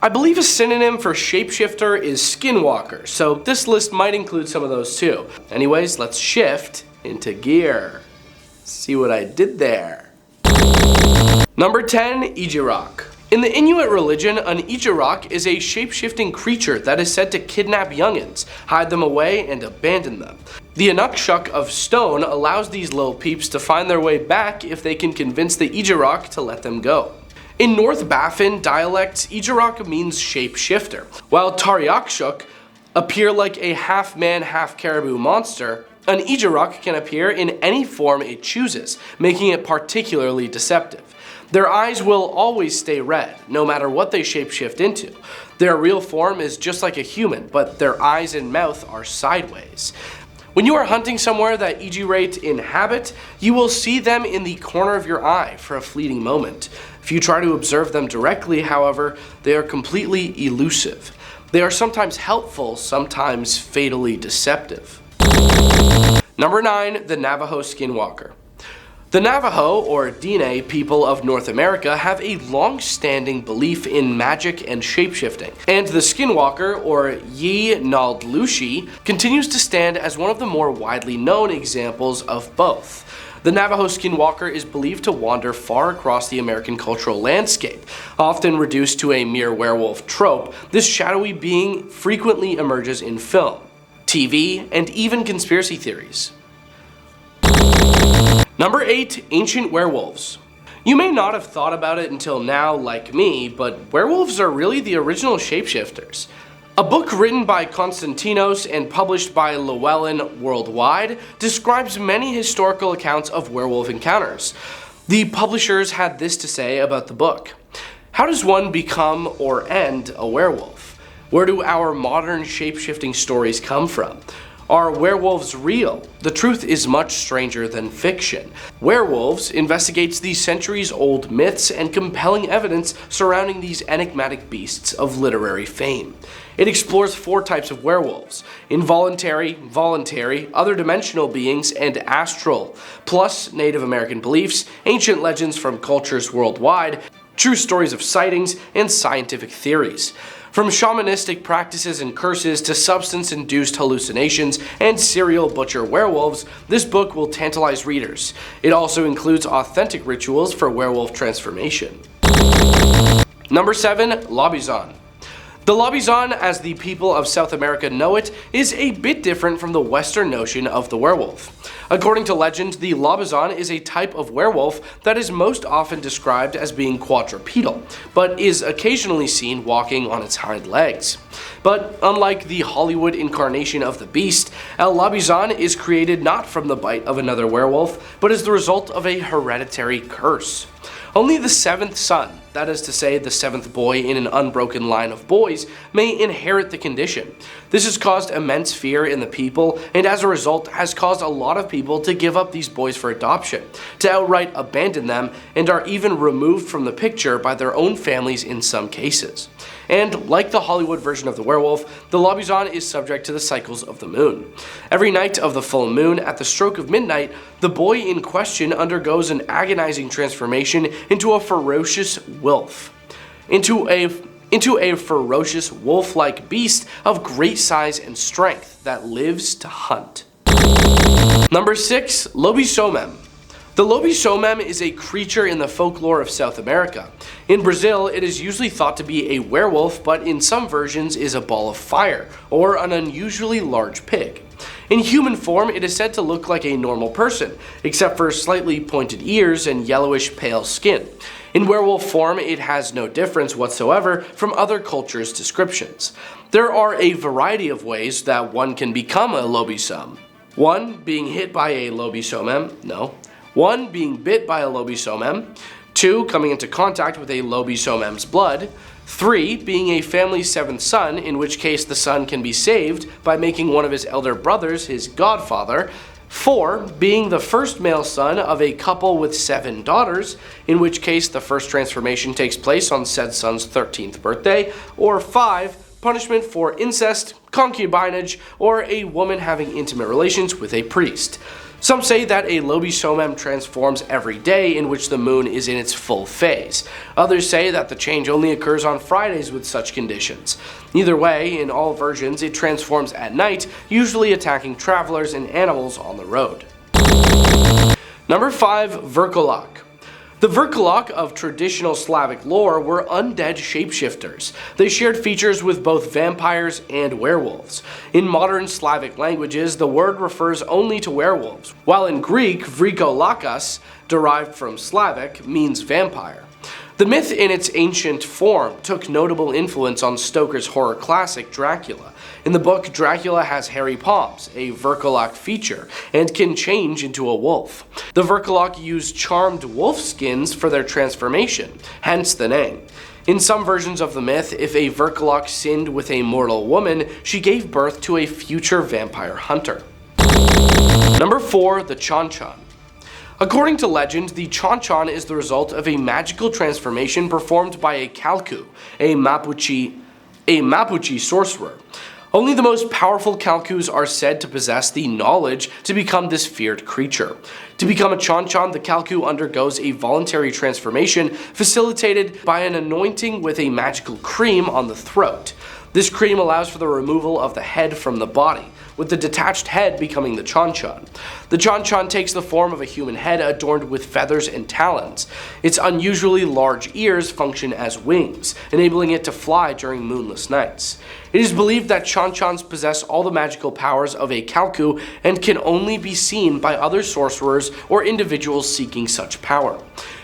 I believe a synonym for shapeshifter is skinwalker, so this list might include some of those too. Anyways, let's shift into gear. See what I did there? Number 10, Ijirok. In the Inuit religion, an Ijirok is a shapeshifting creature that is said to kidnap youngins, hide them away, and abandon them. The Inukshuk of stone allows these little peeps to find their way back if they can convince the Ijirok to let them go. In North Baffin dialects, Ijirok means shapeshifter, while Tariakshuk appear like a half-man, half-caribou monster. An Ijirok can appear in any form it chooses, making it particularly deceptive. Their eyes will always stay red, no matter what they shapeshift into. Their real form is just like a human, but their eyes and mouth are sideways. When you are hunting somewhere that Ijirate inhabit, you will see them in the corner of your eye for a fleeting moment. If you try to observe them directly, however, they are completely elusive. They are sometimes helpful, sometimes fatally deceptive. Number 9, the Navajo Skinwalker. The Navajo, or Diné, people of North America have a long-standing belief in magic and shapeshifting, and the Skinwalker, or Yi-Naldlushi, continues to stand as one of the more widely known examples of both. The Navajo Skinwalker is believed to wander far across the American cultural landscape. Often reduced to a mere werewolf trope, this shadowy being frequently emerges in film, TV, and even conspiracy theories. Number 8, Ancient Werewolves. You may not have thought about it until now, like me, but werewolves are really the original shapeshifters. A book written by Konstantinos and published by Llewellyn Worldwide describes many historical accounts of werewolf encounters. The publishers had this to say about the book. How does one become or end a werewolf? Where do our modern shapeshifting stories come from? Are werewolves real? The truth is much stranger than fiction. Werewolves investigates the centuries-old myths and compelling evidence surrounding these enigmatic beasts of literary fame. It explores 4 types of werewolves: involuntary, voluntary, other dimensional beings, and astral, plus Native American beliefs, ancient legends from cultures worldwide, true stories of sightings, and scientific theories. From shamanistic practices and curses to substance-induced hallucinations and serial butcher werewolves, this book will tantalize readers. It also includes authentic rituals for werewolf transformation. Number 7, Lobizon. The Lobizon, as the people of South America know it, is a bit different from the Western notion of the werewolf. According to legend, the Lobizon is a type of werewolf that is most often described as being quadrupedal, but is occasionally seen walking on its hind legs. But unlike the Hollywood incarnation of the beast, El Lobizon is created not from the bite of another werewolf, but as the result of a hereditary curse. Only the 7th son, that is to say the 7th boy in an unbroken line of boys, may inherit the condition. This has caused immense fear in the people, and as a result has caused a lot of people to give up these boys for adoption, to outright abandon them, and are even removed from the picture by their own families in some cases. And like the Hollywood version of the werewolf, the Lobizon is subject to the cycles of the moon. Every night of the full moon, at the stroke of midnight, the boy in question undergoes an agonizing transformation into a ferocious wolf. Into a ferocious wolf-like beast of great size and strength that lives to hunt. Number 6, Lobisomem. The lobisomem is a creature in the folklore of South America. In Brazil, it is usually thought to be a werewolf, but in some versions is a ball of fire, or an unusually large pig. In human form, it is said to look like a normal person, except for slightly pointed ears and yellowish pale skin. In werewolf form, it has no difference whatsoever from other cultures' descriptions. There are a variety of ways that one can become a lobisomem. 1. Being hit by a lobisomem. 1. Being bit by a lobisomem. 2. Coming into contact with a lobisomem's blood. 3. Being a family's 7th son, in which case the son can be saved by making one of his elder brothers his godfather. 4. Being the first male son of a couple with 7 daughters, in which case the first transformation takes place on said son's 13th birthday. Or 5. punishment for incest, concubinage, or a woman having intimate relations with a priest. Some say that a lobisomem transforms every day in which the moon is in its full phase. Others say that the change only occurs on Fridays with such conditions. Either way, in all versions, it transforms at night, usually attacking travelers and animals on the road. Number 5. Verkolak. The Verkolak of traditional Slavic lore were undead shapeshifters. They shared features with both vampires and werewolves. In modern Slavic languages, the word refers only to werewolves, while in Greek, vrikolakas, derived from Slavic, means vampire. The myth in its ancient form took notable influence on Stoker's horror classic Dracula. In the book, Dracula has hairy palms, a Verkolak feature, and can change into a wolf. The Verkolak use charmed wolf skins for their transformation, hence the name. In some versions of the myth, if a Verkolak sinned with a mortal woman, she gave birth to a future vampire hunter. Number 4. The Chanchan. According to legend, the Chanchan is the result of a magical transformation performed by a Kalku, a Mapuche sorcerer. Only the most powerful Kalkus are said to possess the knowledge to become this feared creature. To become a Chanchan, the Kalku undergoes a voluntary transformation facilitated by an anointing with a magical cream on the throat. This cream allows for the removal of the head from the body, with the detached head becoming the Chanchan. The Chanchan takes the form of a human head adorned with feathers and talons. Its unusually large ears function as wings, enabling it to fly during moonless nights. It is believed that Chanchans possess all the magical powers of a Kalku and can only be seen by other sorcerers or individuals seeking such power.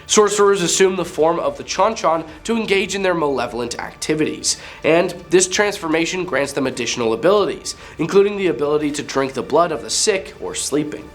Sorcerers assume the form of the Chanchan to engage in their malevolent activities, and this transformation grants them additional abilities, including the ability to drink the blood of the sick or sleeping.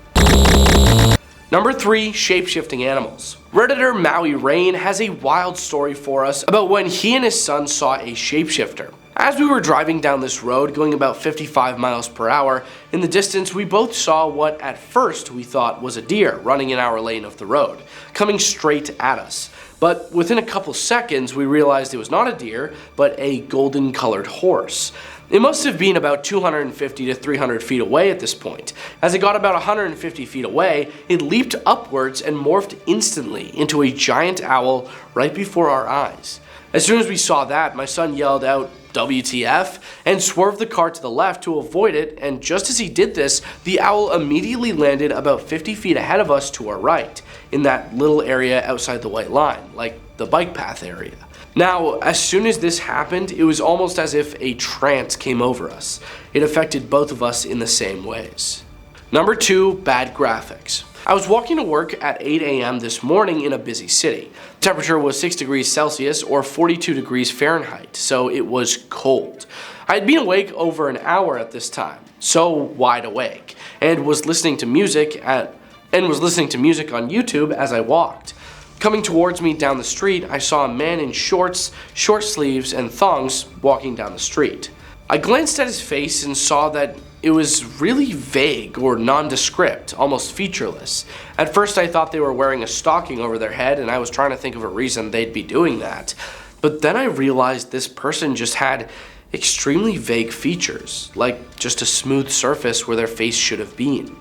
Number 3. Shape-shifting animals. Redditor Maui Rain has a wild story for us about when he and his son saw a shapeshifter. As we were driving down this road, going about 55 miles per hour, in the distance we both saw what at first we thought was a deer running in our lane of the road, coming straight at us. But within a couple seconds we realized it was not a deer, but a golden colored horse. It must have been about 250 to 300 feet away at this point. As it got about 150 feet away, it leaped upwards and morphed instantly into a giant owl right before our eyes. As soon as we saw that, my son yelled out, "WTF?" and swerved the car to the left to avoid it, and just as he did this, the owl immediately landed about 50 feet ahead of us to our right, in that little area outside the white line, like the bike path area. Now, as soon as this happened, it was almost as if a trance came over us. It affected both of us in the same ways. Number 2. Bad graphics. I was walking to work at 8 a.m. this morning in a busy city. The temperature was 6 degrees Celsius or 42 degrees Fahrenheit, so it was cold. I had been awake over an hour at this time, so wide awake, and was listening to music on YouTube as I walked. Coming towards me down the street, I saw a man in shorts, short sleeves, and thongs walking down the street. I glanced at his face and saw that it was really vague or nondescript, almost featureless. At first I thought they were wearing a stocking over their head, and I was trying to think of a reason they'd be doing that. But then I realized this person just had extremely vague features, like just a smooth surface where their face should have been.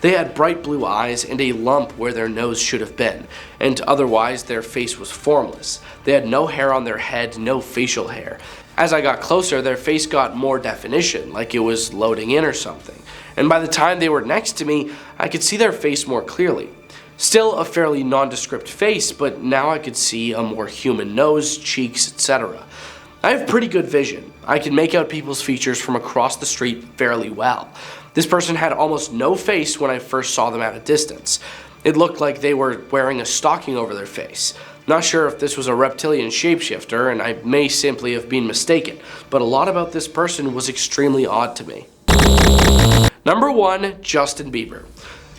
They had bright blue eyes and a lump where their nose should have been, and otherwise their face was formless. They had no hair on their head, no facial hair. As I got closer, their face got more definition, like it was loading in or something. And by the time they were next to me, I could see their face more clearly. Still a fairly nondescript face, but now I could see a more human nose, cheeks, etc. I have pretty good vision. I can make out people's features from across the street fairly well. This person had almost no face when I first saw them at a distance. It looked like they were wearing a stocking over their face. Not sure if this was a reptilian shapeshifter, and I may simply have been mistaken, but a lot about this person was extremely odd to me. Number 1. Justin Bieber.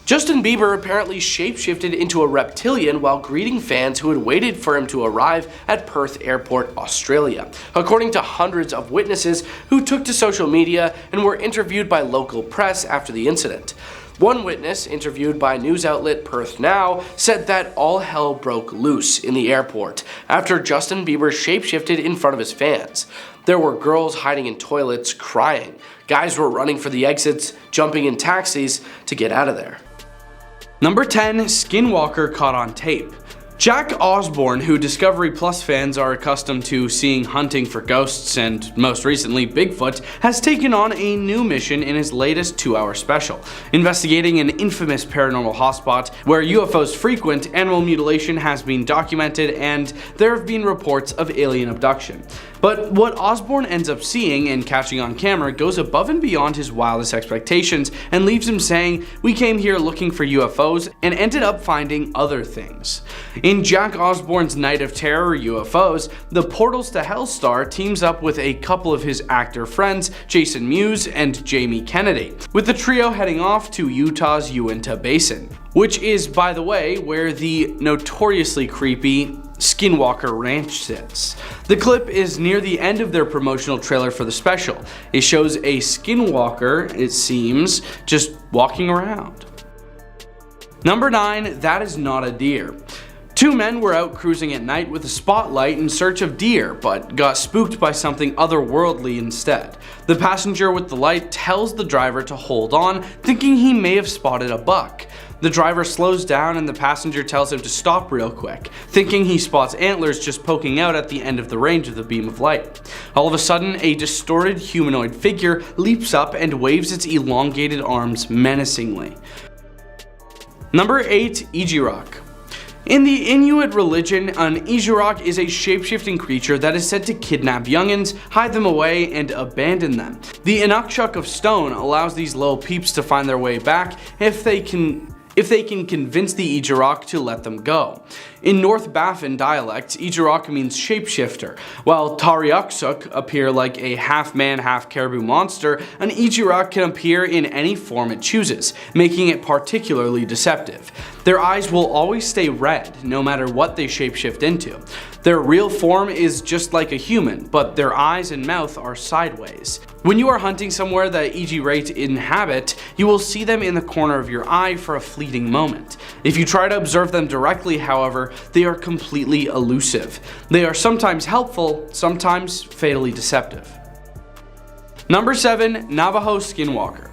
Justin Bieber apparently shapeshifted into a reptilian while greeting fans who had waited for him to arrive at Perth Airport, Australia, according to hundreds of witnesses who took to social media and were interviewed by local press after the incident. One witness, interviewed by news outlet Perth Now, said that all hell broke loose in the airport after Justin Bieber shapeshifted in front of his fans. There were girls hiding in toilets, crying. Guys were running for the exits, jumping in taxis to get out of there. Number 10. Skinwalker caught on tape. Jack Osborne, who Discovery Plus fans are accustomed to seeing hunting for ghosts and most recently Bigfoot, has taken on a new mission in his latest 2-hour special. Investigating an infamous paranormal hotspot where UFOs frequent, animal mutilation has been documented and there have been reports of alien abduction. But what Osborne ends up seeing and catching on camera goes above and beyond his wildest expectations and leaves him saying, "We came here looking for UFOs and ended up finding other things." In Jack Osborne's Night of Terror UFOs, the Portals to Hell star teams up with a couple of his actor friends, Jason Mewes and Jamie Kennedy, with the trio heading off to Utah's Uinta Basin, which is, by the way, where the notoriously creepy Skinwalker Ranch sits. The clip is near the end of their promotional trailer for the special. It shows a skinwalker, it seems, just walking around. Number 9. That is not a deer. Two men were out cruising at night with a spotlight in search of deer, but got spooked by something otherworldly instead. The passenger with the light tells the driver to hold on, thinking he may have spotted a buck. The driver slows down and the passenger tells him to stop real quick, thinking he spots antlers just poking out at the end of the range of the beam of light. All of a sudden, a distorted humanoid figure leaps up and waves its elongated arms menacingly. Number 8. Ijirok. In the Inuit religion, an Ijirok is a shapeshifting creature that is said to kidnap youngins, hide them away, and abandon them. The Inukshuk of Stone allows these little peeps to find their way back if they can convince the Ijirok to let them go. In North Baffin dialect, Ijirok means shapeshifter. While Tariuksuk appear like a half-man, half-caribou monster, an Ijirok can appear in any form it chooses, making it particularly deceptive. Their eyes will always stay red, no matter what they shapeshift into. Their real form is just like a human, but their eyes and mouth are sideways. When you are hunting somewhere that Ijirate inhabit, you will see them in the corner of your eye for a fleeting moment. If you try to observe them directly, however, they are completely elusive. They are sometimes helpful, sometimes fatally deceptive. Number 7. Navajo Skinwalker.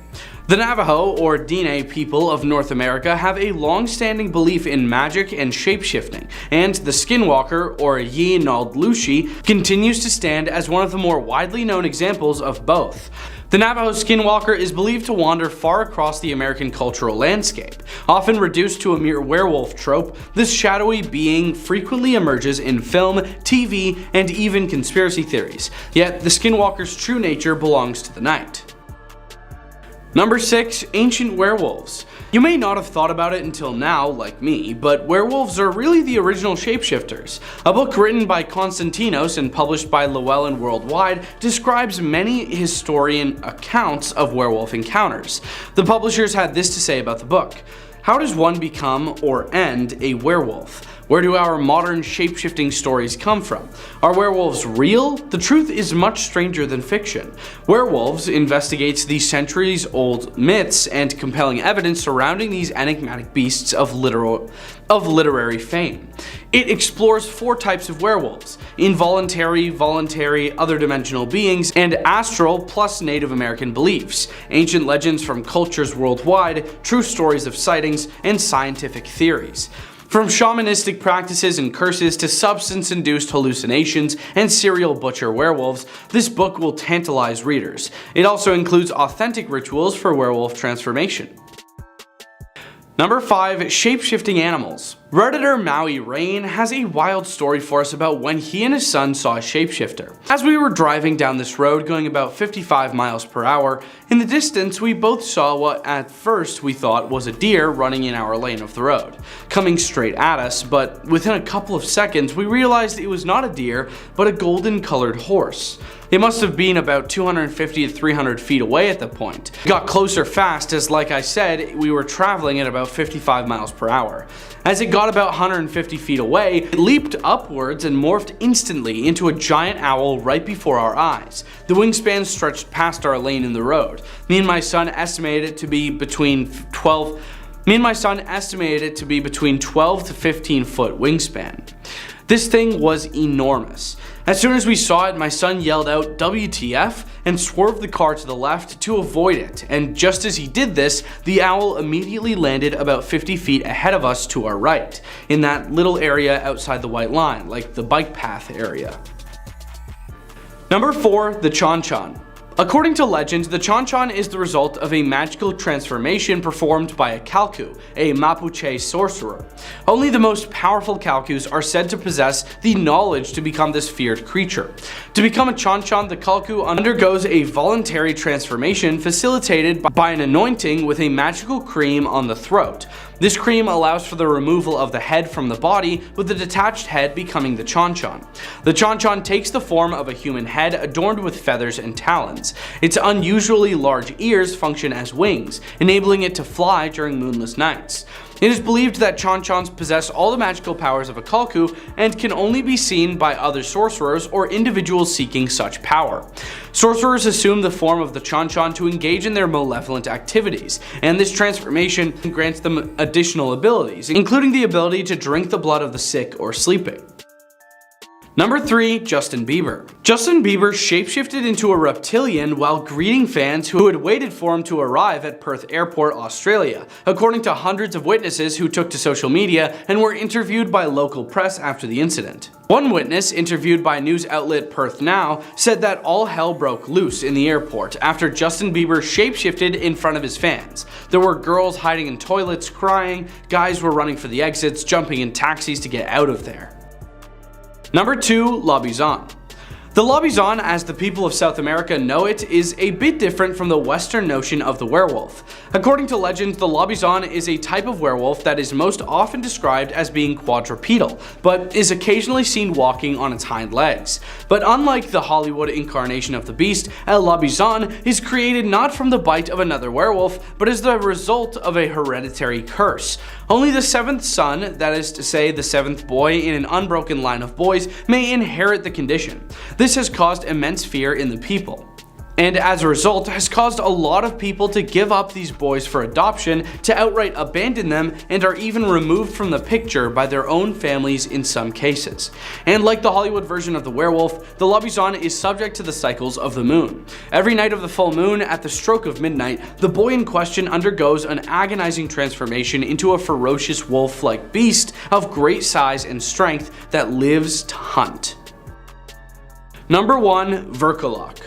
The Navajo, or Diné people of North America, have a long-standing belief in magic and shapeshifting, and the Skinwalker, or Yi Naldlushi, continues to stand as one of the more widely known examples of both. The Navajo Skinwalker is believed to wander far across the American cultural landscape. Often reduced to a mere werewolf trope, this shadowy being frequently emerges in film, TV, and even conspiracy theories, yet the Skinwalker's true nature belongs to the night. Number 6. Ancient werewolves. You may not have thought about it until now, like me, but werewolves are really the original shapeshifters. A book written by Konstantinos and published by Llewellyn Worldwide describes many historian accounts of werewolf encounters. The publishers had this to say about the book. How does one become or end a werewolf? Where do our modern shape-shifting stories come from? Are werewolves real? The truth is much stranger than fiction. Werewolves investigates the centuries-old myths and compelling evidence surrounding these enigmatic beasts of literary fame. It explores 4 types of werewolves: involuntary, voluntary, other dimensional beings, and astral plus Native American beliefs, ancient legends from cultures worldwide, true stories of sightings, and scientific theories. From shamanistic practices and curses to substance-induced hallucinations and serial butcher werewolves, this book will tantalize readers. It also includes authentic rituals for werewolf transformation. Number 5. Shape-shifting animals. Redditor Maui Rain has a wild story for us about when he and his son saw a shapeshifter. As we were driving down this road going about 55 miles per hour, in the distance we both saw what at first we thought was a deer running in our lane of the road, coming straight at us, but within a couple of seconds we realized it was not a deer, but a golden colored horse. It must have been about 250 to 300 feet away at the point. It got closer fast as, like I said, we were traveling at about 55 miles per hour. As it got about 150 feet away, it leaped upwards and morphed instantly into a giant owl right before our eyes. The wingspan stretched past our lane in the road. Me and my son estimated it to be between 12 to 15 foot wingspan. This thing was enormous. As soon as we saw it, my son yelled out "WTF" and swerved the car to the left to avoid it, and just as he did this, the owl immediately landed about 50 feet ahead of us to our right, in that little area outside the white line, like the bike path area. Number 4, the Chon-Chon. According to legend, the Chon-Chon is the result of a magical transformation performed by a Calcu, a Mapuche sorcerer. Only the most powerful Calcus are said to possess the knowledge to become this feared creature. To become a Chon-Chon, the Calcu undergoes a voluntary transformation facilitated by an anointing with a magical cream on the throat. This cream allows for the removal of the head from the body, with the detached head becoming the Chon-Chon. The Chon-Chon takes the form of a human head adorned with feathers and talons. Its unusually large ears function as wings, enabling it to fly during moonless nights. It is believed that Chon-Chons possess all the magical powers of a Calcu and can only be seen by other sorcerers or individuals seeking such power. Sorcerers assume the form of the Chon-Chon to engage in their malevolent activities, and this transformation grants them additional abilities, including the ability to drink the blood of the sick or sleeping. Number 3, Justin Bieber. Justin Bieber shapeshifted into a reptilian while greeting fans who had waited for him to arrive at Perth Airport, Australia, according to hundreds of witnesses who took to social media and were interviewed by local press after the incident. One witness, interviewed by news outlet Perth Now, said that all hell broke loose in the airport after Justin Bieber shapeshifted in front of his fans. There were girls hiding in toilets crying, guys were running for the exits, jumping in taxis to get out of there. Number 2, Lobizon. The Lobizon, as the people of South America know it, is a bit different from the Western notion of the werewolf. According to legend, the Lobizon is a type of werewolf that is most often described as being quadrupedal, but is occasionally seen walking on its hind legs. But unlike the Hollywood incarnation of the beast, a Lobizon is created not from the bite of another werewolf, but as the result of a hereditary curse. Only the 7th son, that is to say the 7th boy in an unbroken line of boys, may inherit the condition. This has caused immense fear in the people, and as a result has caused a lot of people to give up these boys for adoption, to outright abandon them, and are even removed from the picture by their own families in some cases. And like the Hollywood version of the werewolf, the Lobizon is subject to the cycles of the moon. Every night of the full moon, at the stroke of midnight, the boy in question undergoes an agonizing transformation into a ferocious wolf-like beast of great size and strength that lives to hunt. Number 1, Verkolok.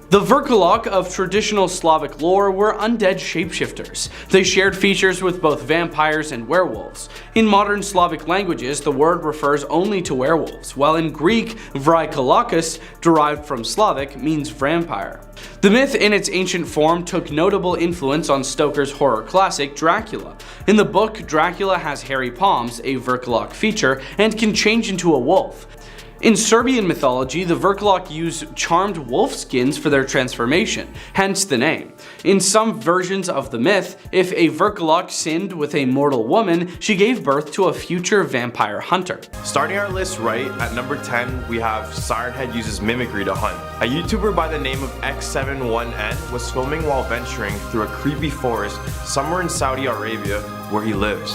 The Verkolok of traditional Slavic lore were undead shapeshifters. They shared features with both vampires and werewolves. In modern Slavic languages, the word refers only to werewolves, while in Greek, Vrykolakus, derived from Slavic, means vampire. The myth in its ancient form took notable influence on Stoker's horror classic Dracula. In the book, Dracula has hairy palms, a Verkolok feature, and can change into a wolf. In Serbian mythology, the Verkolok use charmed wolf skins for their transformation, hence the name. In some versions of the myth, if a Verkolok sinned with a mortal woman, she gave birth to a future vampire hunter. Starting our list right at number 10, we have Sirenhead uses mimicry to hunt. A YouTuber by the name of X71N was filming while venturing through a creepy forest somewhere in Saudi Arabia where he lives.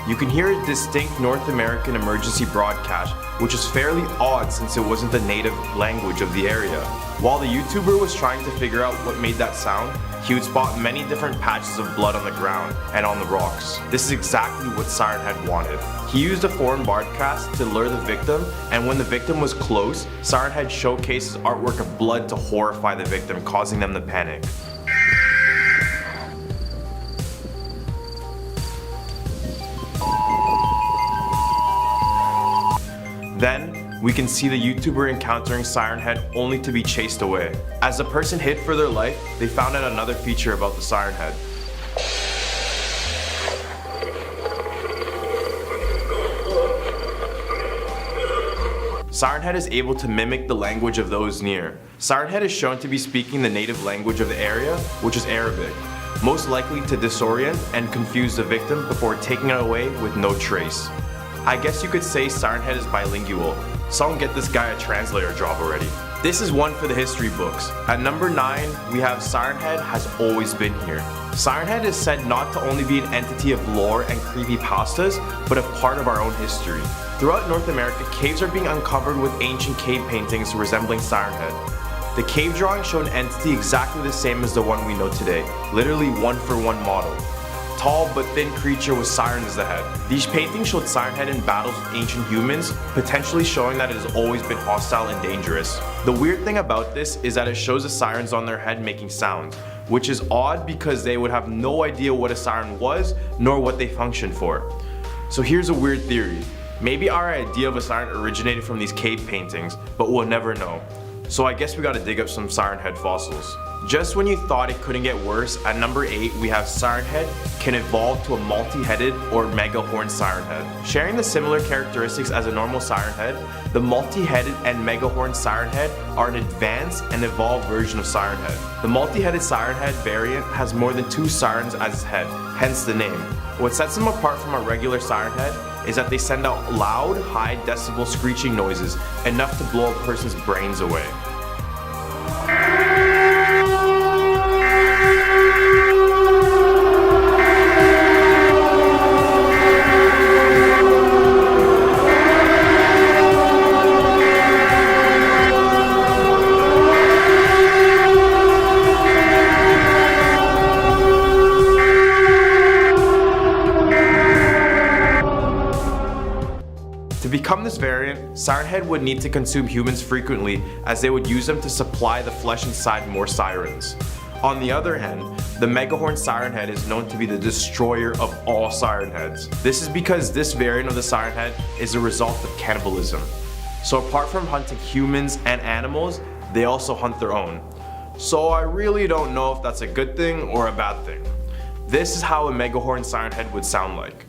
You can hear a distinct North American emergency broadcast, which is fairly odd since it wasn't the native language of the area. While the YouTuber was trying to figure out what made that sound, he would spot many different patches of blood on the ground and on the rocks. This is exactly what Sirenhead wanted. He used a foreign broadcast to lure the victim, and when the victim was close, Sirenhead showcases artwork of blood to horrify the victim, causing them to panic. Then, we can see the YouTuber encountering Sirenhead only to be chased away. As the person hid for their life, they found out another feature about the Sirenhead. Siren Head is able to mimic the language of those near. Siren Head is shown to be speaking the native language of the area, which is Arabic, most likely to disorient and confuse the victim before taking it away with no trace. I guess you could say Siren Head is bilingual. Someone get this guy a translator job already. This is one for the history books. At number 9, we have Siren Head has always been here. Siren Head is said not to only be an entity of lore and creepypastas, but a part of our own history. Throughout North America, caves are being uncovered with ancient cave paintings resembling Siren Head. The cave drawings show an entity exactly the same as the one we know today, literally one-for-one model. Tall but thin creature with siren as the head. These paintings showed Siren Head in battles with ancient humans, potentially showing that it has always been hostile and dangerous. The weird thing about this is that it shows the sirens on their head making sounds, which is odd because they would have no idea what a siren was, nor what they functioned for. So here's a weird theory. Maybe our idea of a siren originated from these cave paintings, but we'll never know. So I guess we gotta dig up some Siren Head fossils. Just when you thought it couldn't get worse, at number 8 we have Siren Head can evolve to a multi-headed or mega-horned Siren Head. Sharing the similar characteristics as a normal Siren Head, the multi-headed and mega-horned Siren Head are an advanced and evolved version of Siren Head. The multi-headed Siren Head variant has more than 2 sirens as its head, hence the name. What sets them apart from a regular Siren Head is that they send out loud, high decibel screeching noises, enough to blow a person's brains away. To become this variant, Siren Head would need to consume humans frequently, as they would use them to supply the flesh inside more sirens. On the other hand, the Megahorn Siren Head is known to be the destroyer of all Siren Heads. This is because this variant of the Siren Head is a result of cannibalism. So apart from hunting humans and animals, they also hunt their own. So I really don't know if that's a good thing or a bad thing. This is how a Megahorn Siren Head would sound like.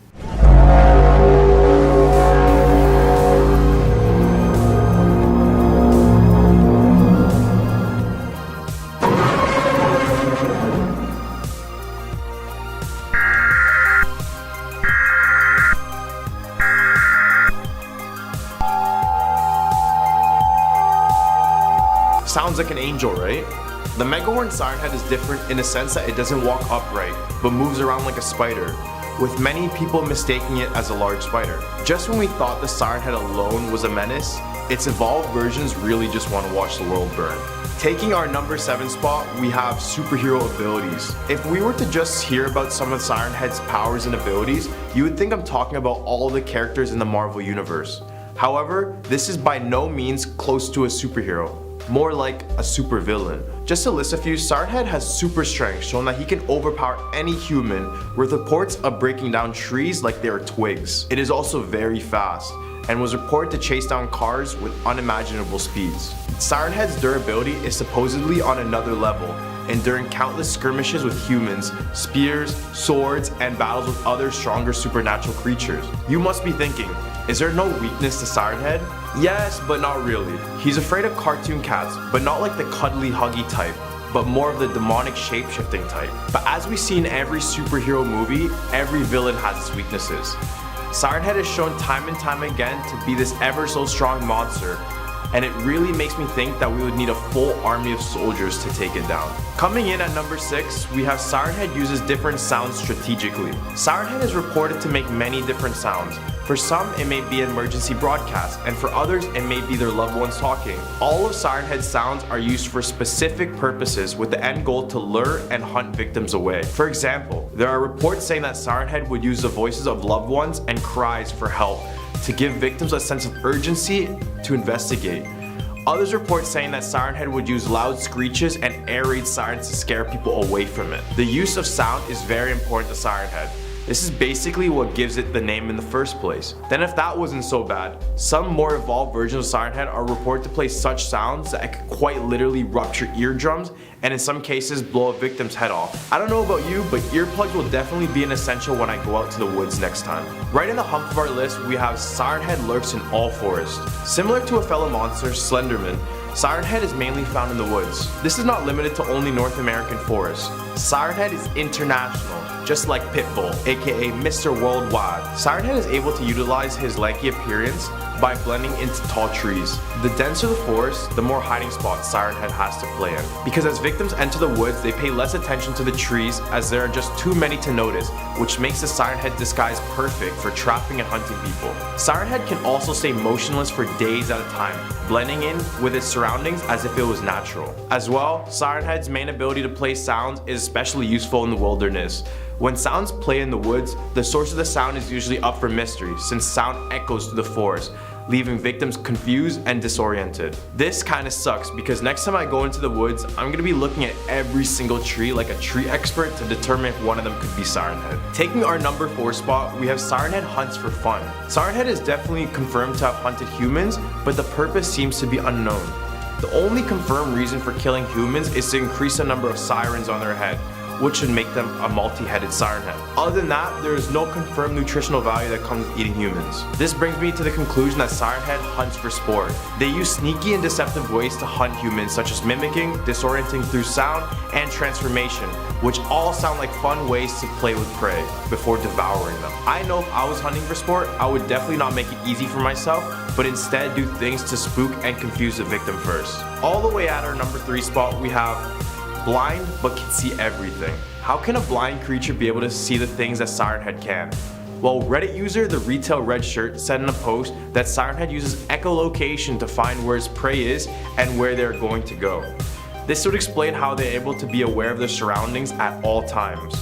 Sounds like an angel, right? The Megahorn Siren Head is different in a sense that it doesn't walk upright, but moves around like a spider, with many people mistaking it as a large spider. Just when we thought the Siren Head alone was a menace, its evolved versions really just want to watch the world burn. Taking our number 7 spot, we have superhero abilities. If we were to just hear about some of Siren Head's powers and abilities, you would think I'm talking about all the characters in the Marvel Universe. However, this is by no means close to a superhero. More like a supervillain. Just to list a few, Siren Head has super strength, showing that he can overpower any human, with reports of breaking down trees like they are twigs. It is also very fast, and was reported to chase down cars with unimaginable speeds. Siren Head's durability is supposedly on another level, enduring countless skirmishes with humans, spears, swords, and battles with other stronger supernatural creatures. You must be thinking, is there no weakness to Siren Head? Yes, but not really. He's afraid of cartoon cats, but not like the cuddly huggy type, but more of the demonic shapeshifting type. But as we see in every superhero movie, every villain has its weaknesses. Siren Head is shown time and time again to be this ever so strong monster, and it really makes me think that we would need a full army of soldiers to take it down. Coming in at number 6, we have Siren Head uses different sounds strategically. Siren Head is reported to make many different sounds. For some, it may be an emergency broadcast, and for others, it may be their loved ones talking. All of Siren Head's sounds are used for specific purposes with the end goal to lure and hunt victims away. For example, there are reports saying that Siren Head would use the voices of loved ones and cries for help to give victims a sense of urgency to investigate. Others report saying that Siren Head would use loud screeches and air raid sirens to scare people away from it. The use of sound is very important to Siren Head. This is basically what gives it the name in the first place. Then if that wasn't so bad, some more evolved versions of Siren Head are reported to play such sounds that it could quite literally rupture eardrums and in some cases blow a victim's head off. I don't know about you, but earplugs will definitely be an essential when I go out to the woods next time. Right in the hump of our list, we have Siren Head lurks in all forests. Similar to a fellow monster, Slenderman, Siren Head is mainly found in the woods. This is not limited to only North American forests. Siren Head is international, just like Pitbull, aka Mr. Worldwide. Siren Head is able to utilize his lanky appearance by blending into tall trees. The denser the forest, the more hiding spots Siren Head has to play in. Because as victims enter the woods, they pay less attention to the trees as there are just too many to notice, which makes the Siren Head disguise perfect for trapping and hunting people. Siren Head can also stay motionless for days at a time, blending in with its surroundings as if it was natural. As well, Siren Head's main ability to play sounds is especially useful in the wilderness. When sounds play in the woods, the source of the sound is usually up for mystery since sound echoes through the forest, leaving victims confused and disoriented. This kinda sucks because next time I go into the woods, I'm gonna be looking at every single tree like a tree expert to determine if one of them could be Siren Head. Taking our number 4 spot, we have Siren Head hunts for fun. Siren Head is definitely confirmed to have hunted humans, but the purpose seems to be unknown. The only confirmed reason for killing humans is to increase the number of sirens on their head, which should make them a multi-headed Siren Head. Other than that, there is no confirmed nutritional value that comes with eating humans. This brings me to the conclusion that Siren Head hunts for sport. They use sneaky and deceptive ways to hunt humans, such as mimicking, disorienting through sound, and transformation, which all sound like fun ways to play with prey before devouring them. I know if I was hunting for sport, I would definitely not make it easy for myself, but instead do things to spook and confuse the victim first. All the way at our number 3 spot, we have blind but can see everything. How can a blind creature be able to see the things that Siren Head can? Well, Reddit user The Retail Red Shirt said in a post that Siren Head uses echolocation to find where its prey is and where they're going to go. This would explain how they're able to be aware of their surroundings at all times.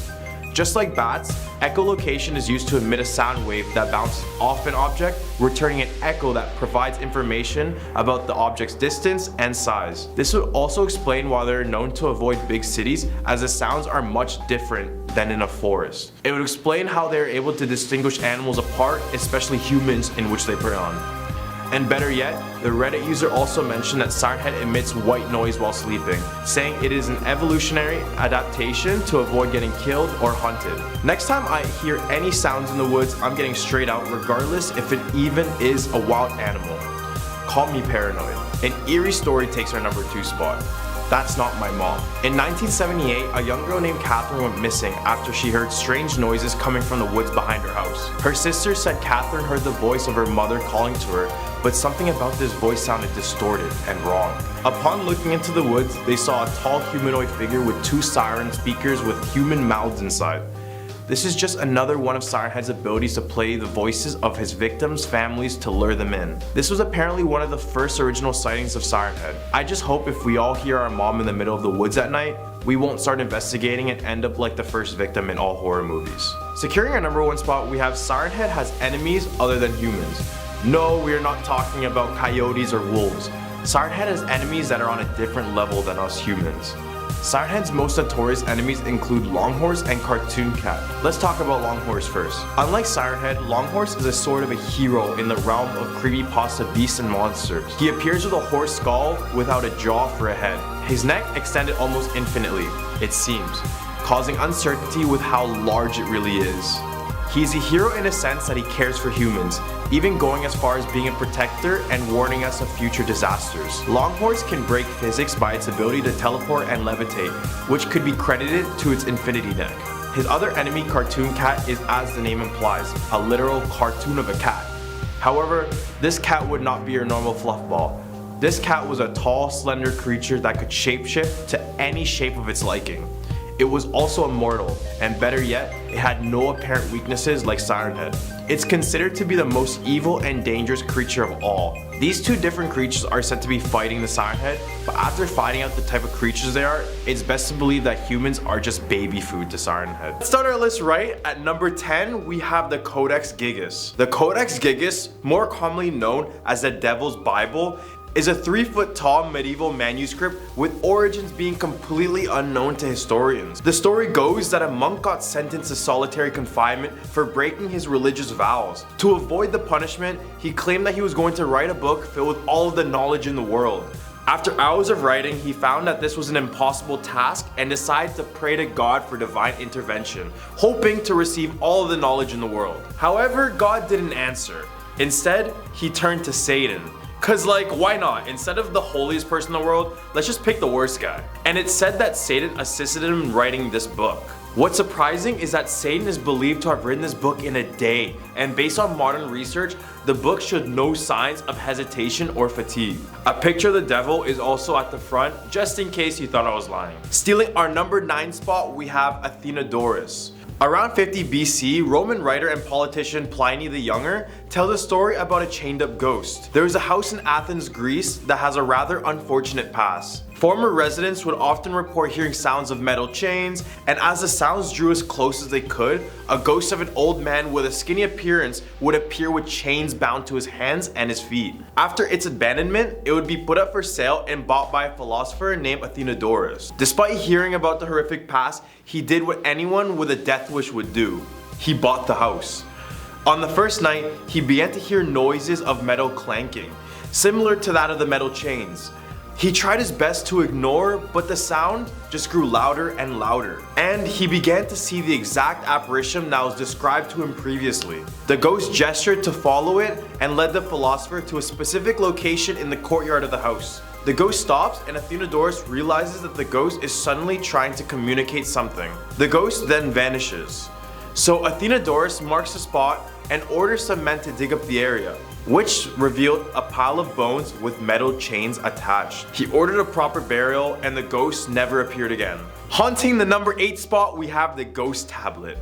Just like bats, echolocation is used to emit a sound wave that bounces off an object, returning an echo that provides information about the object's distance and size. This would also explain why they're known to avoid big cities, as the sounds are much different than in a forest. It would explain how they're able to distinguish animals apart, especially humans in which they prey on. And better yet, the Reddit user also mentioned that Siren Head emits white noise while sleeping, saying it is an evolutionary adaptation to avoid getting killed or hunted. Next time I hear any sounds in the woods, I'm getting straight out regardless if it even is a wild animal. Call me paranoid. An eerie story takes our number 2 spot. That's not my mom. In 1978, a young girl named Catherine went missing after she heard strange noises coming from the woods behind her house. Her sister said Catherine heard the voice of her mother calling to her, but something about this voice sounded distorted and wrong. Upon looking into the woods, they saw a tall humanoid figure with 2 siren speakers with human mouths inside. This is just another one of Siren Head's abilities to play the voices of his victims' families to lure them in. This was apparently one of the first original sightings of Siren Head. I just hope if we all hear our mom in the middle of the woods at night, we won't start investigating and end up like the first victim in all horror movies. Securing our number 1 spot, we have Siren Head has enemies other than humans. No, we are not talking about coyotes or wolves. Siren Head has enemies that are on a different level than us humans. Siren Head's most notorious enemies include Longhorse and Cartoon Cat. Let's talk about Longhorse first. Unlike Siren Head, Longhorse is a sort of a hero in the realm of creepypasta beasts and monsters. He appears with a horse skull without a jaw for a head. His neck extended almost infinitely, it seems, causing uncertainty with how large it really is. He's a hero in a sense that he cares for humans, even going as far as being a protector and warning us of future disasters. Longhorse can break physics by its ability to teleport and levitate, which could be credited to its infinity neck. His other enemy, Cartoon Cat, is, as the name implies, a literal cartoon of a cat. However, this cat would not be your normal fluff ball. This cat was a tall, slender creature that could shapeshift to any shape of its liking. It was also immortal, and better yet, it had no apparent weaknesses like Siren Head. It's considered to be the most evil and dangerous creature of all. These 2 different creatures are said to be fighting the Siren Head, but after finding out the type of creatures they are, it's best to believe that humans are just baby food to Siren Head. Let's start our list right. At number 10, we have the Codex Gigas. The Codex Gigas, more commonly known as the Devil's Bible, is a 3-foot-tall medieval manuscript with origins being completely unknown to historians. The story goes that a monk got sentenced to solitary confinement for breaking his religious vows. To avoid the punishment, he claimed that he was going to write a book filled with all of the knowledge in the world. After hours of writing, he found that this was an impossible task and decided to pray to God for divine intervention, hoping to receive all of the knowledge in the world. However, God didn't answer. Instead, he turned to Satan. Cause like, why not? Instead of the holiest person in the world, let's just pick the worst guy. And it's said that Satan assisted him in writing this book. What's surprising is that Satan is believed to have written this book in a day, and based on modern research, the book showed no signs of hesitation or fatigue. A picture of the devil is also at the front, just in case you thought I was lying. Stealing our number 9 spot, we have Athenodorus. Around 50 BC, Roman writer and politician Pliny the Younger tells a story about a chained up ghost. There is a house in Athens, Greece that has a rather unfortunate past. Former residents would often report hearing sounds of metal chains, and as the sounds drew as close as they could, a ghost of an old man with a skinny appearance would appear with chains bound to his hands and his feet. After its abandonment, it would be put up for sale and bought by a philosopher named Athenodorus. Despite hearing about the horrific past, he did what anyone with a death wish would do. He bought the house. On the first night, he began to hear noises of metal clanking, similar to that of the metal chains. He tried his best to ignore, but the sound just grew louder and louder. And he began to see the exact apparition that was described to him previously. The ghost gestured to follow it and led the philosopher to a specific location in the courtyard of the house. The ghost stops and Athenodorus realizes that the ghost is suddenly trying to communicate something. The ghost then vanishes. So Athenodorus marks the spot and orders some men to dig up the area, which revealed a pile of bones with metal chains attached. He ordered a proper burial and the ghost never appeared again. Haunting the number 8 spot, we have the ghost tablet.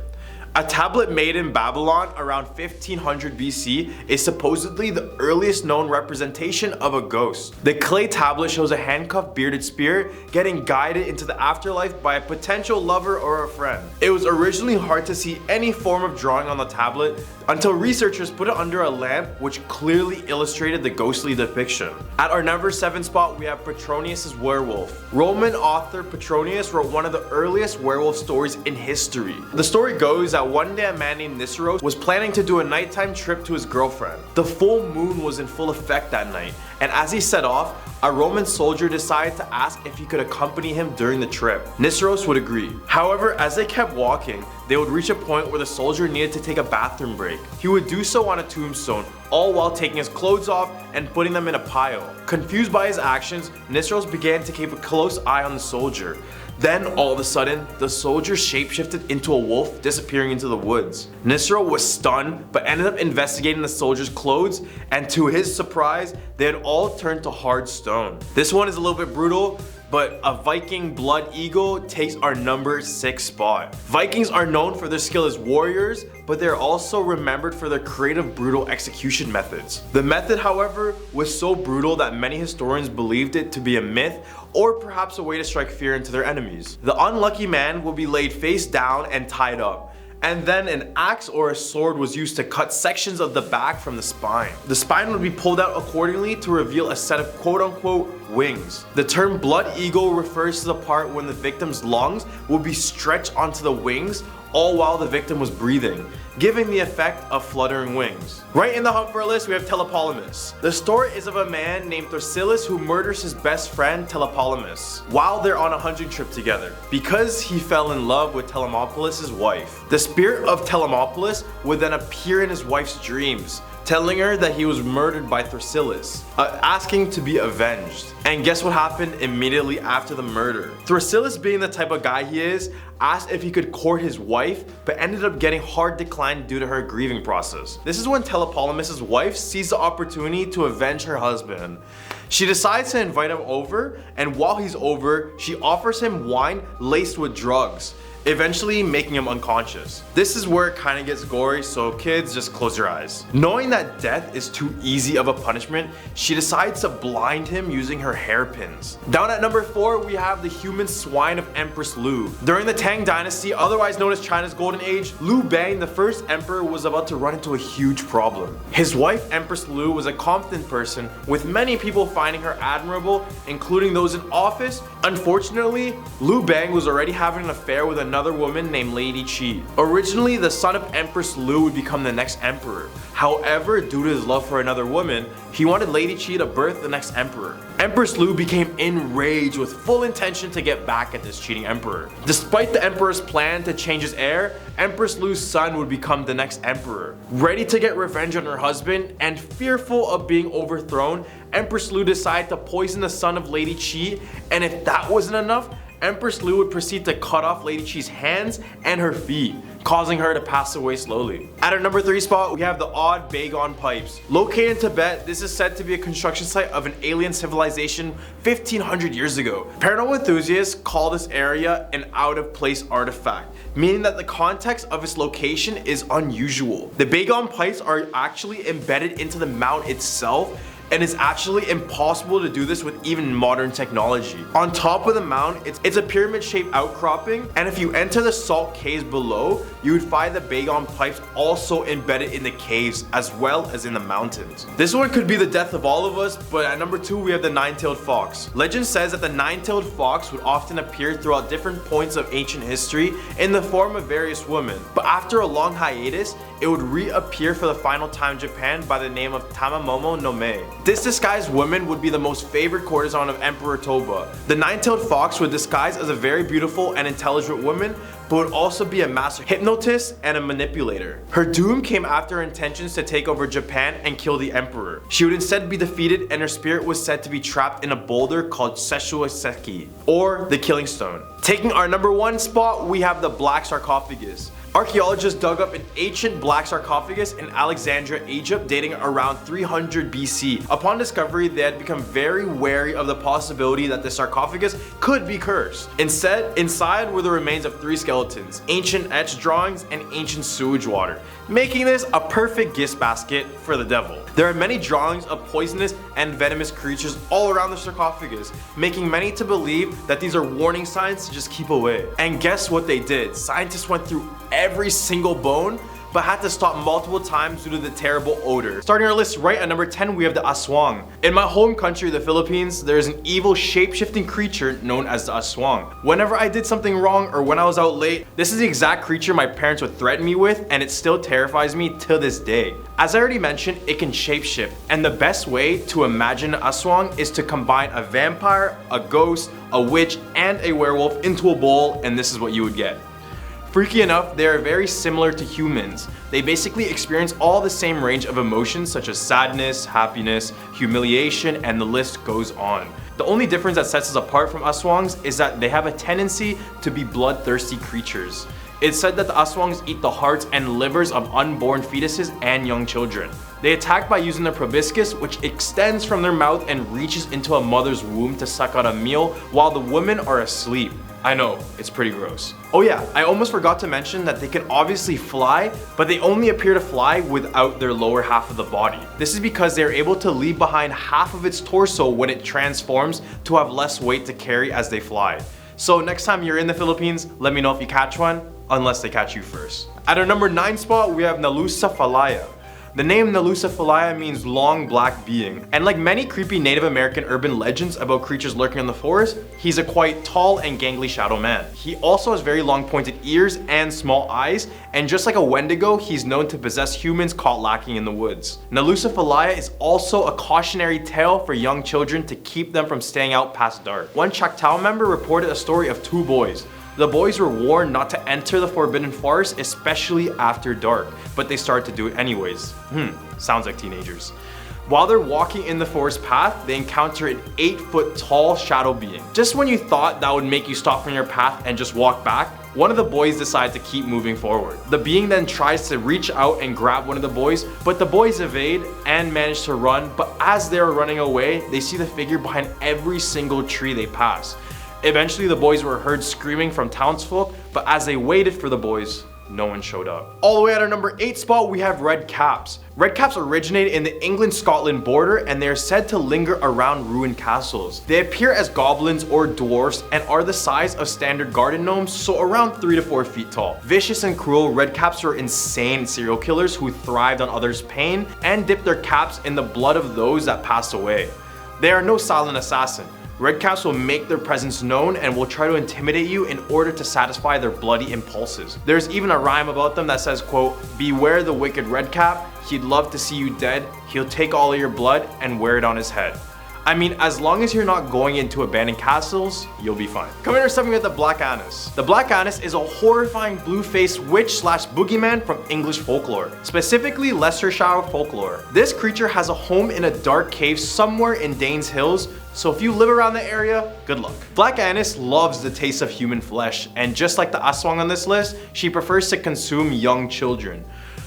A tablet made in Babylon around 1500 BC is supposedly the earliest known representation of a ghost. The clay tablet shows a handcuffed bearded spirit getting guided into the afterlife by a potential lover or a friend. It was originally hard to see any form of drawing on the tablet until researchers put it under a lamp which clearly illustrated the ghostly depiction. At our number 7 spot, we have Petronius' werewolf. Roman author Petronius wrote one of the earliest werewolf stories in history. The story goes that one day a man named Niceros was planning to do a nighttime trip to his girlfriend. The full moon was in full effect that night, and as he set off, a Roman soldier decided to ask if he could accompany him during the trip. Niceros would agree. However, as they kept walking, they would reach a point where the soldier needed to take a bathroom break. He would do so on a tombstone, all while taking his clothes off and putting them in a pile. Confused by his actions, Niceros began to keep a close eye on the soldier. Then, all of a sudden, the soldier shapeshifted into a wolf, disappearing into the woods. Niceros was stunned, but ended up investigating the soldier's clothes, and to his surprise, they had all turned to hard stone. This one is a little bit brutal, but a Viking blood eagle takes our number 6 spot. Vikings are known for their skill as warriors, but they're also remembered for their creative, brutal execution methods. The method, however, was so brutal that many historians believed it to be a myth, or perhaps a way to strike fear into their enemies. The unlucky man will be laid face down and tied up. And then an axe or a sword was used to cut sections of the back from the spine. The spine would be pulled out accordingly to reveal a set of quote-unquote wings. The term blood eagle refers to the part when the victim's lungs would be stretched onto the wings, all while the victim was breathing, giving the effect of fluttering wings. Right in the hunt for a list, we have Telepolemus. The story is of a man named Thrasyllus who murders his best friend Telepolemus while they're on a hunting trip together because he fell in love with Telemopolis' wife. The spirit of Telemopolis would then appear in his wife's dreams, telling her that he was murdered by Thrasyllus, asking to be avenged. And guess what happened immediately after the murder? Thrasyllus, being the type of guy he is, asked if he could court his wife, but ended up getting hard decline due to her grieving process. This is when Telepolemus' wife sees the opportunity to avenge her husband. She decides to invite him over, and while he's over, she offers him wine laced with drugs. eventually making him unconscious. This is where it kind of gets gory, so kids, just close your eyes. Knowing that death is too easy of a punishment, she decides to blind him using her hairpins. Down at number 4, we have the human swine of Empress Lu. During the Tang Dynasty, otherwise known as China's Golden Age, Liu Bang, the first emperor, was about to run into a huge problem. His wife, Empress Lu, was a confident person, with many people finding her admirable, including those in office. Unfortunately, Liu Bang was already having an affair with another woman named Lady Qi. Originally, the son of Empress Lu would become the next emperor. However, due to his love for another woman, he wanted Lady Qi to birth the next emperor. Empress Lu became enraged with full intention to get back at this cheating emperor. Despite the emperor's plan to change his heir, Empress Lu's son would become the next emperor. Ready to get revenge on her husband and fearful of being overthrown, Empress Lu decided to poison the son of Lady Qi, and if that wasn't enough, Empress Lu would proceed to cut off Lady Qi's hands and her feet, causing her to pass away slowly. At our number 3 spot, we have the odd Bagon pipes. Located in Tibet, this is said to be a construction site of an alien civilization 1500 years ago. Paranormal enthusiasts call this area an out-of-place artifact, meaning that the context of its location is unusual. The Bagon pipes are actually embedded into the mountain itself, and it's actually impossible to do this with even modern technology. On top of the mound, it's a pyramid-shaped outcropping, and if you enter the salt caves below, you would find the Bagon pipes also embedded in the caves as well as in the mountains. This one could be the death of all of us, but at number 2 we have the nine-tailed fox. Legend says that the nine-tailed fox would often appear throughout different points of ancient history in the form of various women, but after a long hiatus, it would reappear for the final time in Japan by the name of Tamamomo no Mei. This disguised woman would be the most favored courtesan of Emperor Toba. The nine-tailed fox would disguise as a very beautiful and intelligent woman, but would also be a master hypnotist and a manipulator. Her doom came after her intentions to take over Japan and kill the emperor. She would instead be defeated, and her spirit was said to be trapped in a boulder called Seshuoseki, or the Killing Stone. Taking our number 1 spot, we have the Black Sarcophagus. Archaeologists dug up an ancient black sarcophagus in Alexandria, Egypt, dating around 300 BC. Upon discovery, they had become very wary of the possibility that the sarcophagus could be cursed. Instead, inside were the remains of 3 skeletons, ancient etched drawings, and ancient sewage water, making this a perfect gift basket for the devil. There are many drawings of poisonous and venomous creatures all around the sarcophagus, making many to believe that these are warning signs to just keep away. And guess what they did? Scientists went through every single bone, but had to stop multiple times due to the terrible odor. Starting our list right at number 10, we have the aswang. In my home country, the Philippines, there is an evil shape-shifting creature known as the aswang. Whenever I did something wrong or when I was out late, this is the exact creature my parents would threaten me with, and it still terrifies me to this day. As I already mentioned, it can shapeshift, and the best way to imagine an aswang is to combine a vampire, a ghost, a witch, and a werewolf into a bowl, and this is what you would get. Freaky enough, they are very similar to humans. They basically experience all the same range of emotions such as sadness, happiness, humiliation, and the list goes on. The only difference that sets us apart from aswangs is that they have a tendency to be bloodthirsty creatures. It's said that the aswangs eat the hearts and livers of unborn fetuses and young children. They attack by using their proboscis, which extends from their mouth and reaches into a mother's womb to suck out a meal while the women are asleep. I know, it's pretty gross. Oh yeah, I almost forgot to mention that they can obviously fly, but they only appear to fly without their lower half of the body. This is because they are able to leave behind half of its torso when it transforms to have less weight to carry as they fly. So next time you're in the Philippines, let me know if you catch one, unless they catch you first. At our number 9 spot, we have Nalusa Falaya. The name Nalusa Falaya means long black being, and like many creepy Native American urban legends about creatures lurking in the forest, he's a quite tall and gangly shadow man. He also has very long pointed ears and small eyes, and just like a Wendigo, he's known to possess humans caught lacking in the woods. Nalusa Falaya is also a cautionary tale for young children to keep them from staying out past dark. One Choctaw member reported a story of 2 boys. The boys were warned not to enter the forbidden forest, especially after dark, but they started to do it anyways. Sounds like teenagers. While they're walking in the forest path, they encounter an 8-foot tall shadow being. Just when you thought that would make you stop from your path and just walk back, one of the boys decides to keep moving forward. The being then tries to reach out and grab one of the boys, but the boys evade and manage to run, but as they are running away, they see the figure behind every single tree they pass. Eventually, the boys were heard screaming from townsfolk, but as they waited for the boys, no one showed up. All the way at our number 8 spot, we have red caps. Red caps originated in the England-Scotland border, and they are said to linger around ruined castles. They appear as goblins or dwarfs and are the size of standard garden gnomes, so around 3 to 4 feet tall. Vicious and cruel, red caps were insane serial killers who thrived on others' pain and dipped their caps in the blood of those that passed away. They are no silent assassin. Red caps will make their presence known and will try to intimidate you in order to satisfy their bloody impulses. There's even a rhyme about them that says, quote, "Beware the wicked red cap, he'd love to see you dead, he'll take all of your blood and wear it on his head." I mean, as long as you're not going into abandoned castles, you'll be fine. Coming to something with the Black Annis. The Black Annis is a horrifying blue-faced witch/boogeyman from English folklore, specifically Leicestershire folklore. This creature has a home in a dark cave somewhere in Danes Hills, so if you live around the area, good luck. Black Annis loves the taste of human flesh, and just like the Aswang on this list, she prefers to consume young children.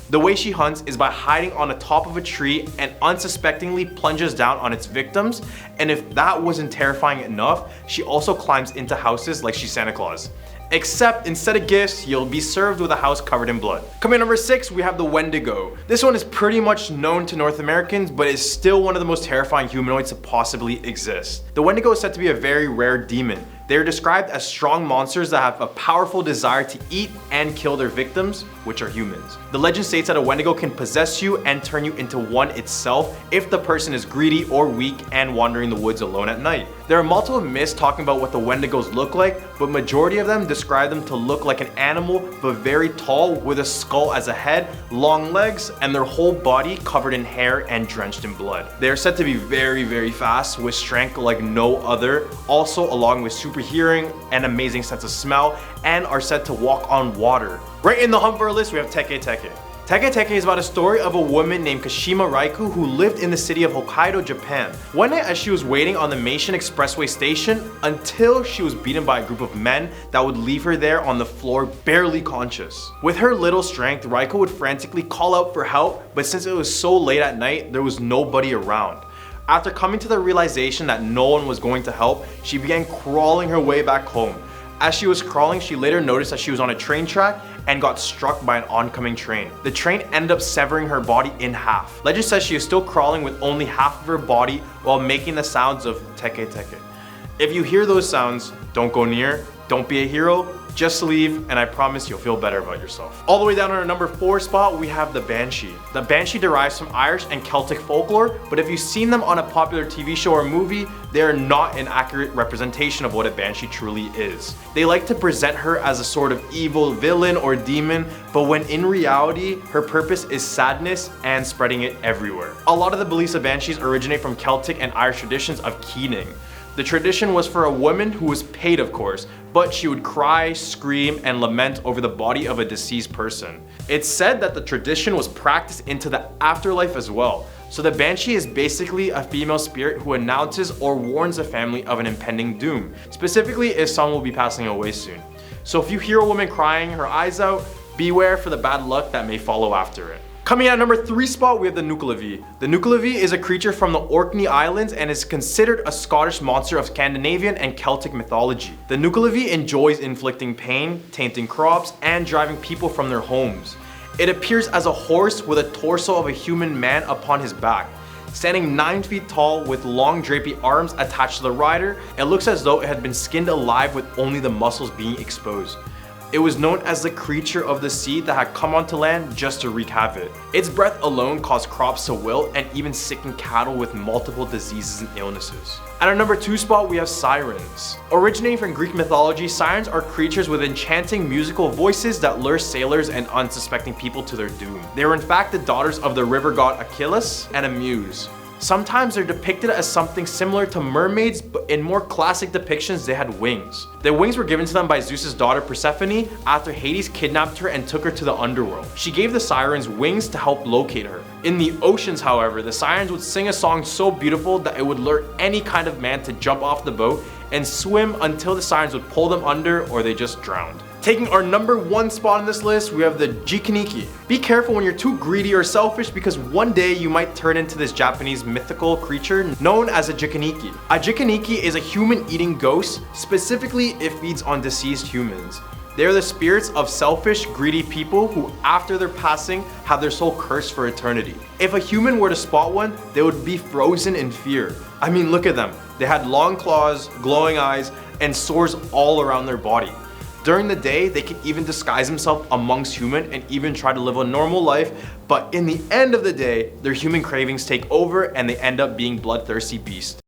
The way she hunts is by hiding on the top of a tree and unsuspectingly plunges down on its victims, and if that wasn't terrifying enough, she also climbs into houses like she's Santa Claus. Except instead of gifts, you'll be served with a house covered in blood. Coming number 6, we have the Wendigo. This one is pretty much known to North Americans, but is still one of the most terrifying humanoids to possibly exist. The Wendigo is said to be a very rare demon. They are described as strong monsters that have a powerful desire to eat and kill their victims, which are humans. The legend states that a Wendigo can possess you and turn you into one itself if the person is greedy or weak and wandering the woods alone at night. There are multiple myths talking about what the Wendigos look like, but majority of them describe them to look like an animal but very tall with a skull as a head, long legs, and their whole body covered in hair and drenched in blood. They are said to be very, very fast with strength like no other, also along with super hearing and amazing sense of smell, and are said to walk on water. Right in the hunt for our list, we have Teke Teke. Teke Teke is about a story of a woman named Kashima Raiku who lived in the city of Hokkaido, Japan. One night as she was waiting on the Meishin Expressway station until she was beaten by a group of men that would leave her there on the floor barely conscious. With her little strength, Raiku would frantically call out for help, but since it was so late at night, there was nobody around. After coming to the realization that no one was going to help, she began crawling her way back home. As she was crawling, she later noticed that she was on a train track and got struck by an oncoming train. The train ended up severing her body in half. Legend says she is still crawling with only half of her body while making the sounds of Teke Teke. If you hear those sounds, don't go near, don't be a hero, just leave, and I promise you'll feel better about yourself. All the way down on our number 4 spot, we have the Banshee. The Banshee derives from Irish and Celtic folklore, but if you've seen them on a popular TV show or movie, they are not an accurate representation of what a Banshee truly is. They like to present her as a sort of evil villain or demon, but when in reality, her purpose is sadness and spreading it everywhere. A lot of the beliefs of Banshees originate from Celtic and Irish traditions of keening. The tradition was for a woman who was paid, of course, but she would cry, scream, and lament over the body of a deceased person. It's said that the tradition was practiced into the afterlife as well. So the Banshee is basically a female spirit who announces or warns the family of an impending doom, specifically if someone will be passing away soon. So if you hear a woman crying her eyes out, beware for the bad luck that may follow after it. Coming at number 3 spot, we have the Nuclevi. The Nuclevi is a creature from the Orkney Islands and is considered a Scottish monster of Scandinavian and Celtic mythology. The Nuclevi enjoys inflicting pain, tainting crops, and driving people from their homes. It appears as a horse with a torso of a human man upon his back. Standing 9 feet tall with long drapey arms attached to the rider, it looks as though it had been skinned alive with only the muscles being exposed. It was known as the creature of the sea that had come onto land just to wreak havoc. Its breath alone caused crops to wilt and even sickened cattle with multiple diseases and illnesses. At our number 2 spot, we have sirens. Originating from Greek mythology, sirens are creatures with enchanting musical voices that lure sailors and unsuspecting people to their doom. They were in fact the daughters of the river god Achilles and a muse. Sometimes they're depicted as something similar to mermaids, but in more classic depictions they had wings. Their wings were given to them by Zeus's daughter Persephone after Hades kidnapped her and took her to the underworld. She gave the sirens wings to help locate her. In the oceans, however, the sirens would sing a song so beautiful that it would lure any kind of man to jump off the boat and swim until the sirens would pull them under or they just drowned. Taking our number 1 spot on this list, we have the Jikaniki. Be careful when you're too greedy or selfish because one day you might turn into this Japanese mythical creature known as a Jikaniki. A Jikaniki is a human-eating ghost, specifically it feeds on deceased humans. They are the spirits of selfish, greedy people who, after their passing, have their soul cursed for eternity. If a human were to spot one, they would be frozen in fear. I mean, look at them. They had long claws, glowing eyes, and sores all around their body. During the day, they can even disguise themselves amongst humans and even try to live a normal life, but in the end of the day, their human cravings take over and they end up being bloodthirsty beasts.